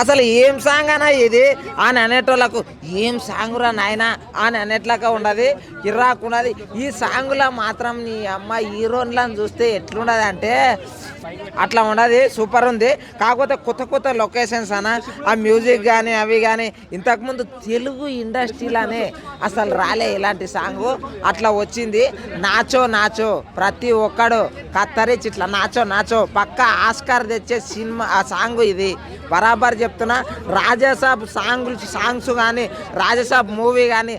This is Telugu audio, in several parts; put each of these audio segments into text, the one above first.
అసలు ఏం సాంగ్ అన్నా ఇది అని అనేటోళ్ళకు ఏం సాంగ్ రా నాయన అని అనేట్లాగా ఉండదు, కిర్రాకు ఉన్నది. ఈ సాంగ్లో మాత్రం నీ అమ్మ హీరోయిన్లను చూస్తే ఎట్లున్నది అంటే అట్లా ఉండదు, సూపర్ ఉంది. కాకపోతే కొత్త కొత్త లొకేషన్స్ అన్న ఆ మ్యూజిక్ కానీ అవి కానీ ఇంతకుముందు తెలుగు ఇండస్ట్రీలోనే అసలు రాలే ఇలాంటి సాంగ్, అట్లా వచ్చింది. నాచో నాచో ప్రతి ఒక్కడు కత్తరించి ఇట్లా నాచో నాచో పక్కా ఆస్కార్ తెచ్చే సినిమా ఆ సాంగ్ ఇది. బరాబర్ చెప్తున్నా. రాజాసాబ్ సాంగ్స్ కానీ, రాజాసాబ్ మూవీ కానీ,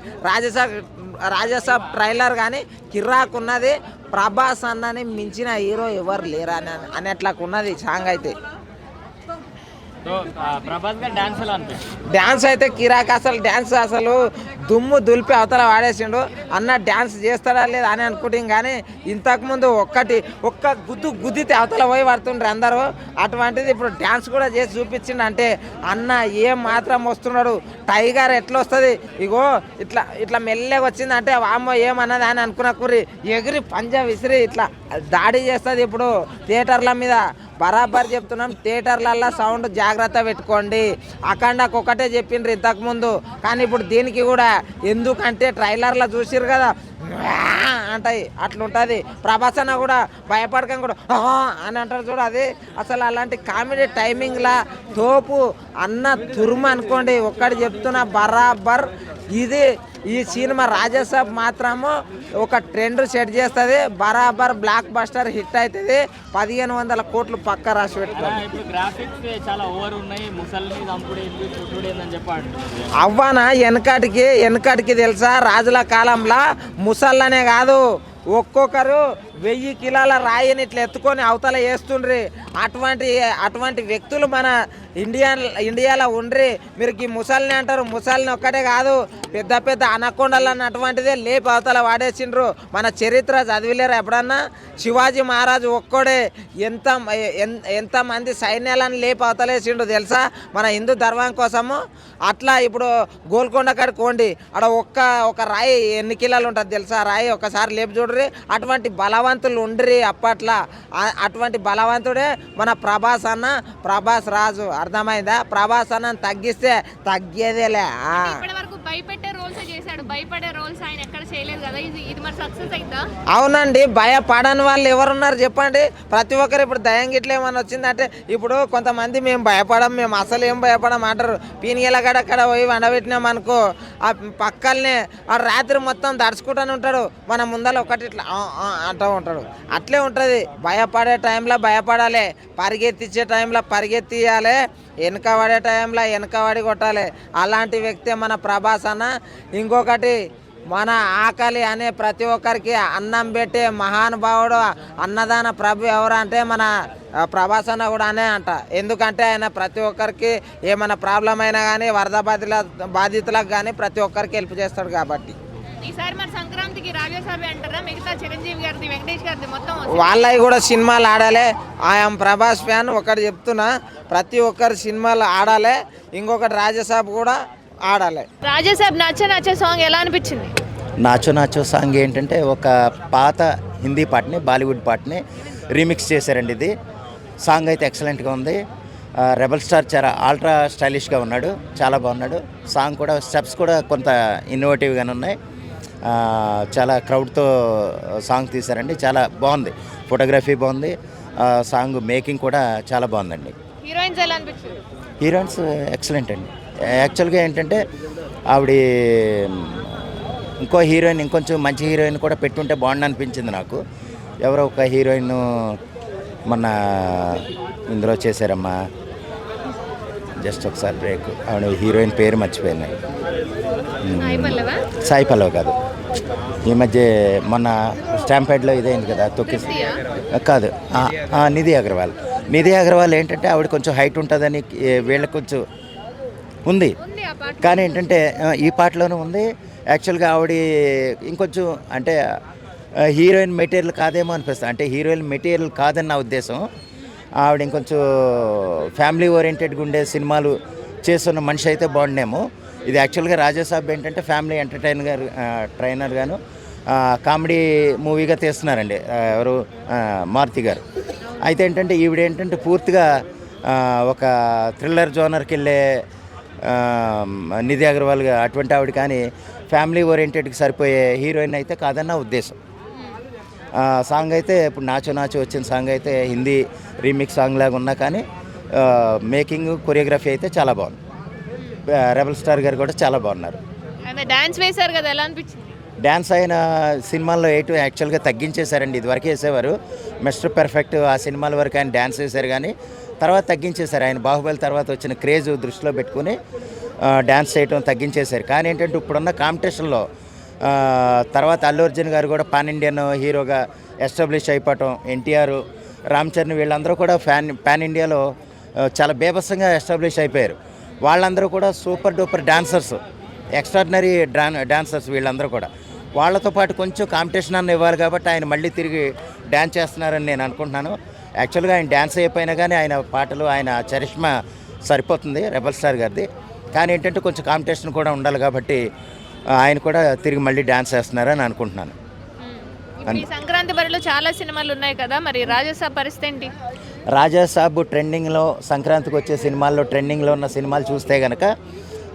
రాజాసాబ్ ట్రైలర్ కానీ కిర్రాక్ ఉన్నది. ప్రభాస్ అన్నని మించిన హీరో ఎవరు లేరా అని అట్లాకున్నది సాంగ్ అయితే. డ్యాన్స్ అయితే కిరాక్, అసలు డ్యాన్స్ అసలు దుమ్ము దులిపి అవతల వాడేసిండు. అన్న డ్యాన్స్ చేస్తాడా లేదా అని అనుకుంటాం, కానీ ఇంతకుముందు ఒక్క గుద్దితే అవతల పోయి పడుతుండ్రు అందరూ. అటువంటిది ఇప్పుడు డ్యాన్స్ కూడా చేసి చూపించిండు అంటే అన్న ఏం మాత్రం వస్తున్నాడు. టైగర్ ఎట్లా వస్తుంది, ఇగో ఇట్లా ఇట్లా మెల్లగా వచ్చింది అంటే వామ్మో ఏమన్నది అని అనుకున్న కుర్రి ఎగిరి పంజా విసిరి ఇట్లా దాడి చేస్తుంది ఇప్పుడు థియేటర్ల మీద. బరాబర్ చెప్తున్నాం, థియేటర్లల్లో సౌండ్ జాగ్రత్త పెట్టుకోండి. అఖండకు ఒకటే చెప్పిండ్రు ఇంతకుముందు, కానీ ఇప్పుడు దీనికి కూడా ఎందుకంటే ట్రైలర్లో చూసిర్రు కదా అంటాయి, అట్లుంటుంది. ప్రభాస్ అన్న కూడా భయపడకం కూడా అని అంటారు చూడ, అది అసలు అలాంటి కామెడీ టైమింగ్లా తోపు అన్న తురుము అనుకోండి. ఒక్కటి చెప్తున్నా బరాబర్ ఇది. ఈ సినిమా రాజాసాబ్ మాత్రము ఒక ట్రెండ్ సెట్ చేస్తుంది, బరాబర్ బ్లాక్ బస్టర్ హిట్ అవుతుంది. 1500 కోట్లు పక్క రాసి పెట్టుకోండి. అవ్వనా వెనకటికి తెలుసా, రాజుల కాలంలో ముసళ్ళనే కాదు ఒక్కొక్కరు 1000 కిలోల రాయిని ఇట్లా ఎత్తుకొని అవతల వేస్తుండ్రి. అటువంటి వ్యక్తులు మన ఇండియాలో ఉండ్రి. మీరు ఈ ముసలిని అంటారు, ముసలిని ఒక్కటే కాదు పెద్ద పెద్ద అనకొండలు అన్నటువంటిదే లేపి అవతల వాడేసిండ్రు. మన చరిత్ర చదివిలేరు ఎప్పుడన్నా? శివాజీ మహారాజు ఒక్కడే ఎంతమంది సైన్యాలను లేపి అవతలేసిండు తెలుసా మన హిందూ ధర్మం కోసము. అట్లా ఇప్పుడు గోల్కొండ కాడికి పోండి, అక్కడ ఒక రాయి ఎన్ని కిలోలు ఉంటుంది తెలుసా? రాయి ఒకసారి లేపి చూడ్రి. అటువంటి బలవంతులు ఉండ్రి అప్పట్లో. అటువంటి బలవంతుడే మన ప్రభాస్ అన్న, ప్రభాస్ రాజు. అర్థమైందా? ప్రభాస్ అన్న తగ్గిస్తే తగ్గేదేలే. అవునండి, భయపడని వాళ్ళు ఎవరున్నారు చెప్పండి? ప్రతి ఒక్కరు ఇప్పుడు దయం గిట్ల ఏమన్నా వచ్చిందంటే ఇప్పుడు కొంతమంది మేము భయపడం, మేము అసలు ఏం భయపడం అంటారు. పీనిగలగడ అక్కడ పోయి వండబెట్టినాం అనుకో, ఆ పక్కల్నే ఆ రాత్రి మొత్తం దడుచుకుంటూనే ఉంటాడు, మన ముందర ఒకటి ఇట్లా అంటూ ఉంటాడు. అట్లే ఉంటుంది. భయపడే టైంలో భయపడాలి, పరిగెత్తించే టైంలో పరిగెత్తియాలి, వెనక పడే టైంలో వెనకబడి కొట్టాలి. అలాంటి వ్యక్తే మన ప్రభాస్ అన్న. ఇంకొకటి, మన ఆకలి అనే ప్రతి ఒక్కరికి అన్నం పెట్టే మహానుభావుడు అన్నదాన ప్రభు ఎవరు అంటే మన ప్రభాస్ అన్న కూడా అనే అంట. ఎందుకంటే ఆయన ప్రతి ఒక్కరికి ఏమైనా ప్రాబ్లం అయినా కానీ వరద బాధితులకు కానీ ప్రతి ఒక్కరికి హెల్ప్ చేస్తాడు కాబట్టి. వాళ్ళవి కూడా సినిమాలు ఆడాలి. I'm Prabhas fan. ఒకటి చెప్తున్నా, ప్రతి ఒక్కరు సినిమాలు ఆడాలి. ఇంకొకటి రాజాసాబ్ కూడా ఆడాలి. రాజాసాబ్ నచ్చ సాంగ్ ఎలా అనిపించింది? నాచో సాంగ్ ఏంటంటే ఒక పాత హిందీ పాటని బాలీవుడ్ పాటని రీమిక్స్ చేశారండి. ఇది సాంగ్ అయితే ఎక్సలెంట్గా ఉంది. రెబల్ స్టార్ చాలా అల్ట్రా స్టైలిష్గా ఉన్నాడు, చాలా బాగున్నాడు. సాంగ్ కూడా స్టెప్స్ కూడా కొంత ఇన్నోవేటివ్గానే ఉన్నాయి. చాలా క్రౌడ్తో సాంగ్ తీశారండి, చాలా బాగుంది. ఫోటోగ్రఫీ బాగుంది, సాంగ్ మేకింగ్ కూడా చాలా బాగుందండి. హీరోయిన్స్ ఎలా అనిపించింది? హీరోయిన్స్ ఎక్సలెంట్ అండి. యాక్చువల్గా ఏంటంటే ఆవిడ ఇంకో హీరోయిన్, ఇంకొంచెం మంచి హీరోయిన్ కూడా పెట్టుంటే బాగుండు అనిపించింది నాకు. ఎవరో ఒక హీరోయిన్ మొన్న ఇందులో చేశారమ్మా, జస్ట్ ఒకసారి బ్రేక్, ఆవిడ హీరోయిన్ పేరు మర్చిపోయినాయి. సాయి పల్లవి కాదు, ఈ మధ్య మొన్న స్టాంపేడ్లో ఇదైంది కదా, తొక్కేసి కాదు, నిధి అగర్వాల్ ఏంటంటే ఆవిడ కొంచెం హైట్ ఉంటుందని వీళ్ళకి కొంచెం ఉంది, కానీ ఏంటంటే ఈ పాటలోనూ ఉంది. యాక్చువల్గా ఆవిడ ఇంకొంచెం అంటే హీరోయిన్ మెటీరియల్ కాదేమో అనిపిస్తుంది, అంటే హీరోయిన్ మెటీరియల్ కాదని నా ఉద్దేశం. ఆవిడ ఇంకొంచెం ఫ్యామిలీ ఓరియంటెడ్గా ఉండే సినిమాలు చేస్తున్న మనిషి అయితే బాగుండేమో. ఇది యాక్చువల్గా రాజాసాబ్ ఏంటంటే ఫ్యామిలీ ట్రైనర్ గాను కామెడీ మూవీగా తీస్తున్నారండి ఎవరు, మారుతి గారు. అయితే ఏంటంటే ఈవిడ ఏంటంటే పూర్తిగా ఒక థ్రిల్లర్ జోనర్కి వెళ్ళే నిధి అగర్వాల్ అటువంటి ఆవిడ కానీ ఫ్యామిలీ ఓరియంటెడ్కి సరిపోయే హీరోయిన్ అయితే కాదన్న ఉద్దేశం. సాంగ్ అయితే ఇప్పుడు నాచో నాచో వచ్చిన సాంగ్ అయితే హిందీ రీమిక్స్ సాంగ్ లాగా ఉన్నా కానీ మేకింగ్ కొరియోగ్రఫీ అయితే చాలా బాగుంది. రెబల్ స్టార్ గారు కూడా చాలా బాగున్నారు. డాన్స్ వేశారు కదా, ఎలా అనిపించింది? డ్యాన్స్ అయిన సినిమాల్లో యాక్చువల్గా తగ్గించేశారండి. ఇదివరకే వేసేవారు. మిస్టర్ పర్ఫెక్ట్ ఆ సినిమాల వరకు ఆయన డ్యాన్స్ వేశారు కానీ తర్వాత తగ్గించేశారు. ఆయన బాహుబలి తర్వాత వచ్చిన క్రేజ్ దృష్టిలో పెట్టుకుని డ్యాన్స్ చేయడం తగ్గించేశారు. కానీ ఏంటంటే ఇప్పుడున్న కాంపిటీషన్లో తర్వాత అల్లు అర్జున్ గారు కూడా పాన్ ఇండియన్ హీరోగా ఎస్టాబ్లిష్ అయిపోవటం, ఎన్టీఆర్, రామ్ చరణ్ వీళ్ళందరూ కూడా పాన్ ఇండియాలో చాలా బేభత్సంగా ఎస్టాబ్లిష్ అయిపోయారు. వాళ్ళందరూ కూడా super duper dancers, extraordinary dancers వీళ్ళందరూ కూడా. వాళ్ళతో పాటు కొంచెం కాంపిటీషన్ అన్న ఇవ్వాలి కాబట్టి ఆయన మళ్ళీ తిరిగి డ్యాన్స్ చేస్తున్నారని నేను అనుకుంటున్నాను. యాక్చువల్గా ఆయన డ్యాన్స్ అయిపోయినా కానీ ఆయన పాటలు, ఆయన చరిష్మా సరిపోతుంది రెబల్ స్టార్ గారిది. కానీ ఏంటంటే కొంచెం కాంపిటీషన్ కూడా ఉండాలి కాబట్టి ఆయన కూడా తిరిగి మళ్ళీ డ్యాన్స్ చేస్తున్నారని అనుకుంటున్నాను. ఈ సంక్రాంతి బరిలో చాలా సినిమాలు ఉన్నాయి కదా, మరి రాజాసాబ్ పరిస్థితి ఏంటి? రాజాసాబ్ ట్రెండింగ్లో, సంక్రాంతికి వచ్చే సినిమాల్లో ట్రెండింగ్లో ఉన్న సినిమాలు చూస్తే కనుక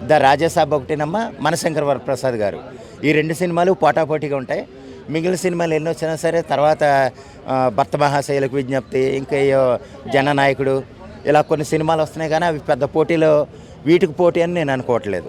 ద రాజాసాబ్ ఒకటినమ్మ, మనశంకర్ వరప్రసాద్ గారు, ఈ 2 సినిమాలు పోటాపోటీగా ఉంటాయి. మిగిలిన సినిమాలు ఎన్ని వచ్చినా సరే తర్వాత భర్త మహాశైలకు విజ్ఞప్తి, ఇంకా జననాయకుడు, ఇలా కొన్ని సినిమాలు వస్తున్నాయి కానీ అవి పెద్ద పోటీలో వీటికి పోటీ అని నేను అనుకోవట్లేదు.